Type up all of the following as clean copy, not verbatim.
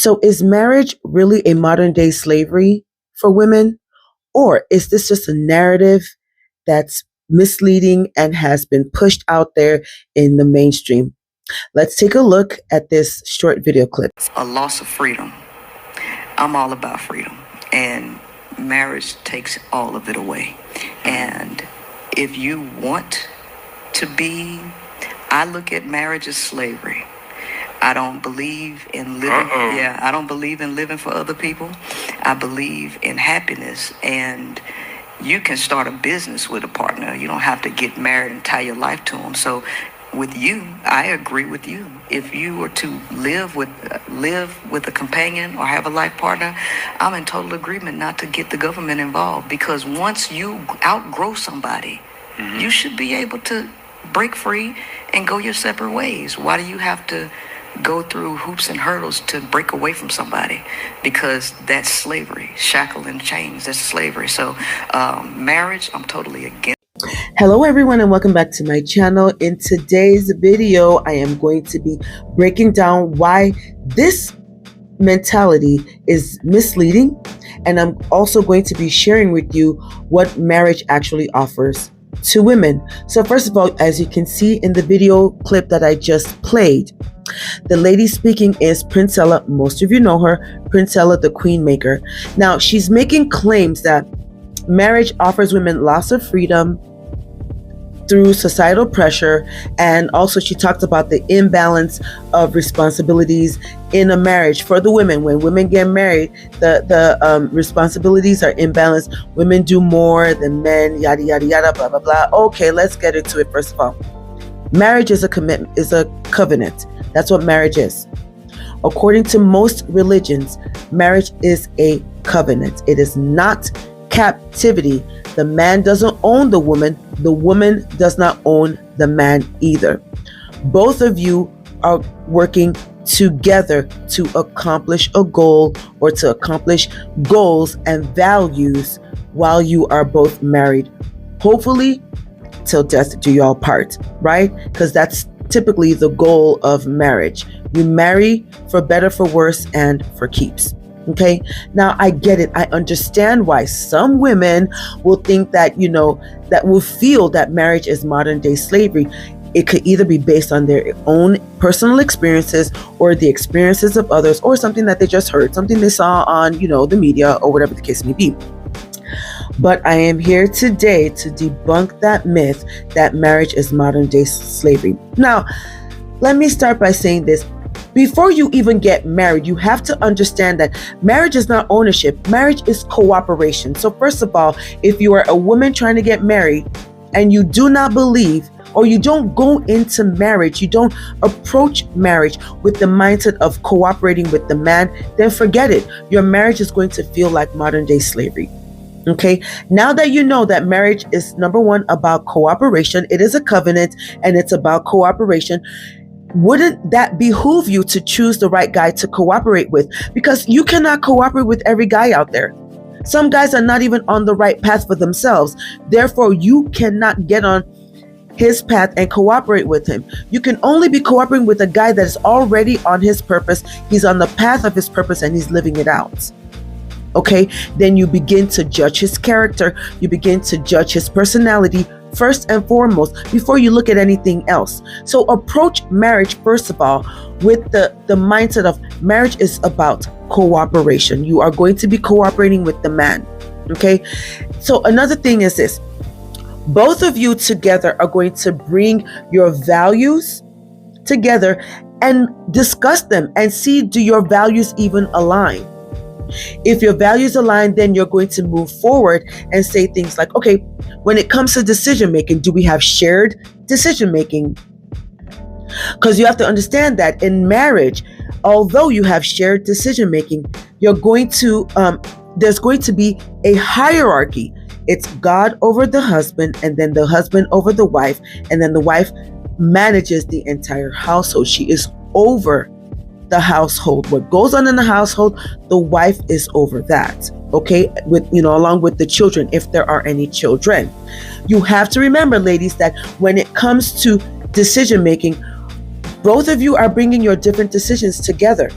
So is marriage really a modern day slavery for women? Or is this just a narrative that's misleading and has been pushed out there in the mainstream? Let's take a look at this short video clip. A loss of freedom. I'm all about freedom, and marriage takes all of it away. And if you want to be, I look at marriage as slavery. I don't believe in living. Yeah, I don't believe in living for other people. I believe in happiness, and you can start a business with a partner. You don't have to get married and tie your life to them. So with you, I agree with you. If you were to live with a companion or have a life partner, I'm in total agreement not to get the government involved, because once you outgrow somebody, you should be able to break free and go your separate ways. Why do you have to go through hoops and hurdles to break away from somebody? Because that's slavery. Shackle and chains, that's slavery. So marriage, I'm totally against. Hello everyone, and welcome back to my channel. In today's video, I am going to be breaking down why this mentality is misleading, and I'm also going to be sharing with you what marriage actually offers to women. So first of all, as you can see in the video clip that I just played, the lady speaking is Princella. Most of you know her, Princella the Queen Maker. Now, she's making claims that marriage offers women lots of freedom through societal pressure, and also she talked about the imbalance of responsibilities in a marriage for the women. When women get married, the responsibilities are imbalanced. Women do more than men, yada yada yada, blah blah blah. Okay, let's get into it. First of all, marriage is a commitment, is a covenant. That's what marriage is. According to most religions, marriage is a covenant. It is not captivity. The man doesn't own the woman does not own the man either. Both of you are working together to accomplish a goal, or to accomplish goals and values while you are both married. Hopefully, till death do y'all part, right? Because that's typically the goal of marriage. You marry for better, for worse, and for keeps. Okay, now I get it. I understand why some women will think that, that will feel that marriage is modern day slavery. It could either be based on their own personal experiences, or the experiences of others, or something that they just heard, something they saw on, the media, or whatever the case may be. But I am here today to debunk that myth that marriage is modern day slavery. Now, let me start by saying this. Before you even get married, you have to understand that marriage is not ownership. Marriage is cooperation. So first of all, if you are a woman trying to get married and you do not believe, or you don't go into marriage, you don't approach marriage with the mindset of cooperating with the man, then forget it. Your marriage is going to feel like modern day slavery. Okay, now that you know that marriage is, number one, about cooperation, it is a covenant and it's about cooperation, wouldn't that behoove you to choose the right guy to cooperate with? Because you cannot cooperate with every guy out there. Some guys are not even on the right path for themselves. Therefore, you cannot get on his path and cooperate with him. You can only be cooperating with a guy that is already on his purpose. He's on the path of his purpose and he's living it out. Okay, then you begin to judge his character. You begin to judge his personality first and foremost before you look at anything else. So approach marriage, first of all, with the mindset of marriage is about cooperation. You are going to be cooperating with the man. Okay, so another thing is this. Both of you together are going to bring your values together and discuss them and see, do your values even align? If your values align, then you're going to move forward and say things like, okay, when it comes to decision making, do we have shared decision making? Because you have to understand that in marriage, although you have shared decision making, you're going to there's going to be a hierarchy. It's God over the husband, and then the husband over the wife, and then the wife manages the entire household. She is over the household. What goes on in the household, the wife is over that. Okay, with along with the children, if there are any children. You have to remember, ladies, that when it comes to decision making, both of you are bringing your different decisions together.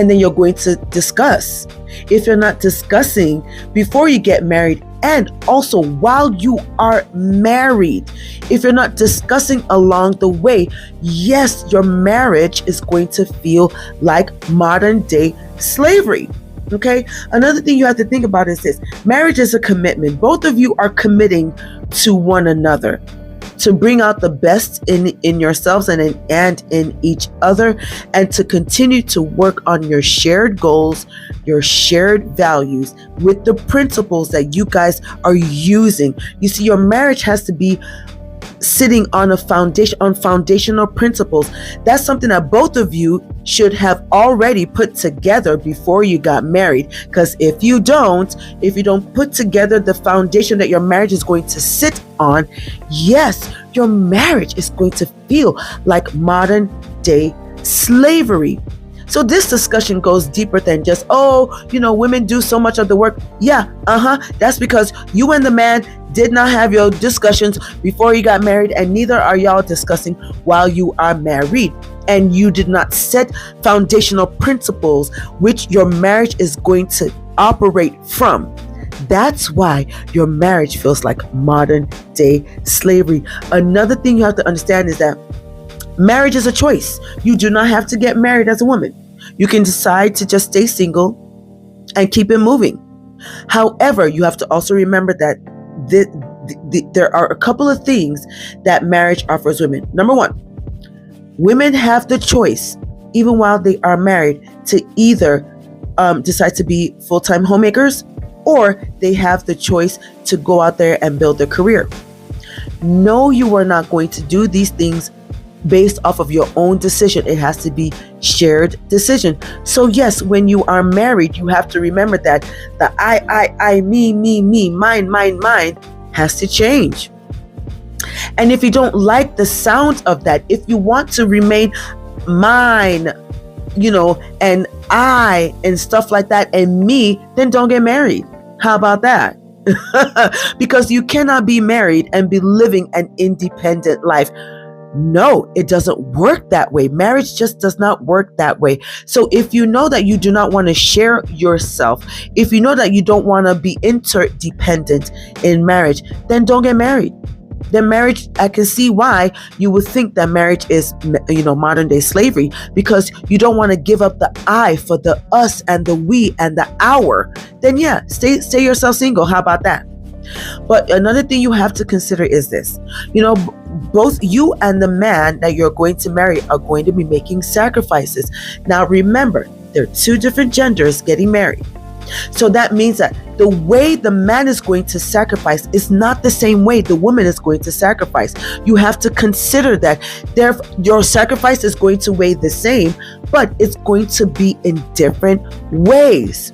and then you're going to discuss. If you're not discussing before you get married, and also while you are married, if you're not discussing along the way, yes, your marriage is going to feel like modern day slavery. Okay. Another thing you have to think about is this: marriage is a commitment. Both of you are committing to one another to bring out the best in yourselves and in each other, and to continue to work on your shared goals, your shared values with the principles that you guys are using. You see, your marriage has to be sitting on a foundation, on foundational principles. That's something that both of you should have already put together before you got married. Because if you don't put together the foundation that your marriage is going to sit on, yes, your marriage is going to feel like modern day slavery. So this discussion goes deeper than just, women do so much of the work. Yeah, that's because you and the man did not have your discussions before you got married, and neither are y'all discussing while you are married. And you did not set foundational principles which your marriage is going to operate from. That's why your marriage feels like modern day slavery. Another thing you have to understand is that marriage is a choice. You do not have to get married as a woman. You can decide to just stay single and keep it moving. However, you have to also remember that there are a couple of things that marriage offers women. Number one, women have the choice, even while they are married, to either decide to be full-time homemakers, or they have the choice to go out there and build their career. No, you are not going to do these things based off of your own decision. It has to be shared decision. So yes, when you are married, you have to remember that the I, me, mine has to change. And if you don't like the sound of that, if you want to remain mine, and I and stuff like that, and me, then don't get married. How about that? Because you cannot be married and be living an independent life. No, it doesn't work that way. Marriage just does not work that way. So if you know that you do not want to share yourself, if you know that you don't want to be interdependent in marriage, then don't get married. Then marriage, I can see why you would think that marriage is, modern day slavery, because you don't want to give up the I for the us and the we and the our. Then yeah, stay yourself single. How about that? But another thing you have to consider is this. Both you and the man that you're going to marry are going to be making sacrifices. Now remember, there are two different genders getting married. So that means that the way the man is going to sacrifice is not the same way the woman is going to sacrifice. You have to consider that your sacrifice is going to weigh the same, but it's going to be in different ways.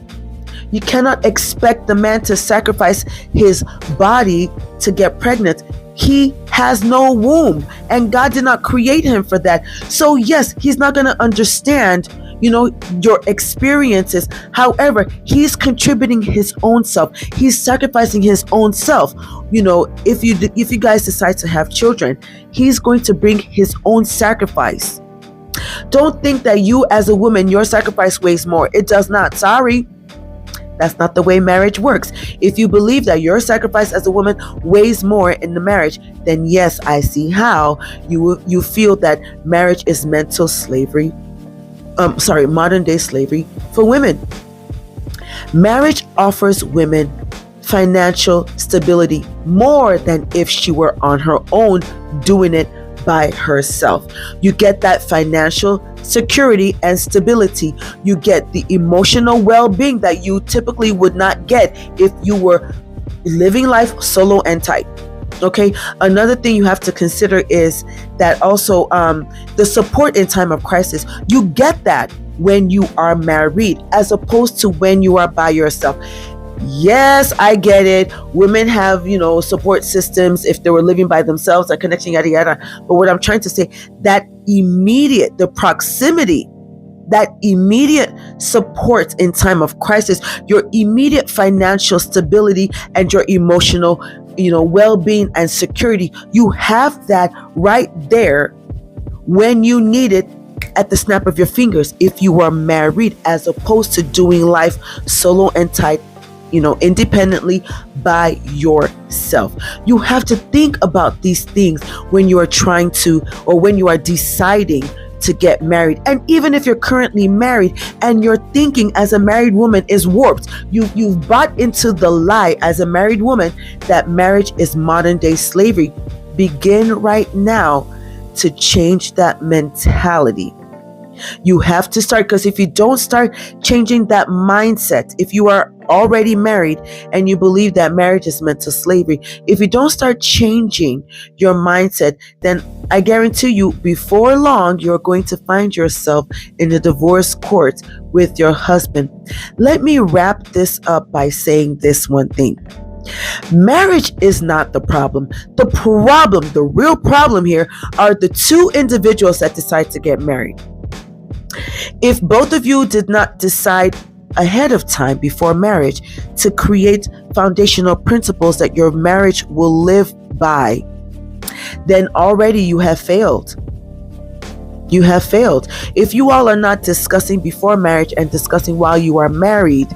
You cannot expect the man to sacrifice his body to get pregnant. He has no womb, and God did not create him for that. So yes, he's not going to understand your experiences. However, he's contributing his own self. He's sacrificing his own self. If you guys decide to have children, he's going to bring his own sacrifice. Don't think that you as a woman, your sacrifice weighs more. It does not. Sorry. That's not the way marriage works. If you believe that your sacrifice as a woman weighs more in the marriage, then yes, I see how you feel that marriage is mental slavery. Modern day slavery for women. Marriage offers women financial stability more than if she were on her own doing it by herself. You get that financial security and stability. You get the emotional well-being that you typically would not get if you were living life solo and tight. Okay. Another thing you have to consider is that also the support in time of crisis. You get that when you are married as opposed to when you are by yourself. Yes, I get it. Women have, support systems if they were living by themselves, a connection, yada, yada. But what I'm trying to say, the proximity, that immediate support in time of crisis, your immediate financial stability and your emotional, well-being and security, you have that right there when you need it at the snap of your fingers if you are married, as opposed to doing life solo and tight, independently by yourself. You have to think about these things when you are trying to, or when you are deciding to get married. And even if you're currently married and your thinking as a married woman is warped, you've bought into the lie as a married woman that marriage is modern day slavery. Begin right now to change that mentality. You have to start, because if you don't start changing that mindset, if you are already married and you believe that marriage is meant to slavery, if you don't start changing your mindset, then I guarantee you, before long, you're going to find yourself in the divorce court with your husband. Let me wrap this up by saying this one thing. Marriage is not the problem. The real problem here are the two individuals that decide to get married. If both of you did not decide ahead of time before marriage to create foundational principles that your marriage will live by, then already you have failed. You have failed. If you all are not discussing before marriage and discussing while you are married,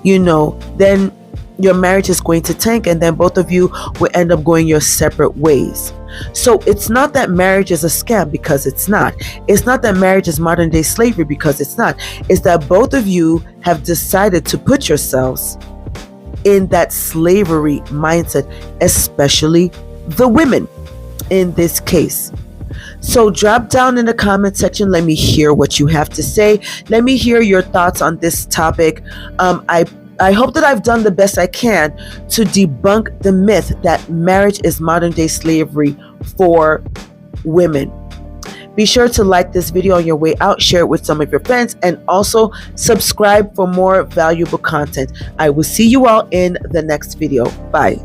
then your marriage is going to tank, and then both of you will end up going your separate ways. So it's not that marriage is a scam, because it's not. It's not that marriage is modern day slavery, because it's not. It's that both of you have decided to put yourselves in that slavery mindset, especially the women in this case. So drop down in the comment section. Let me hear what you have to say. Let me hear your thoughts on this topic. I hope that I've done the best I can to debunk the myth that marriage is modern day slavery for women. Be sure to like this video on your way out, share it with some of your friends, and also subscribe for more valuable content. I will see you all in the next video. Bye.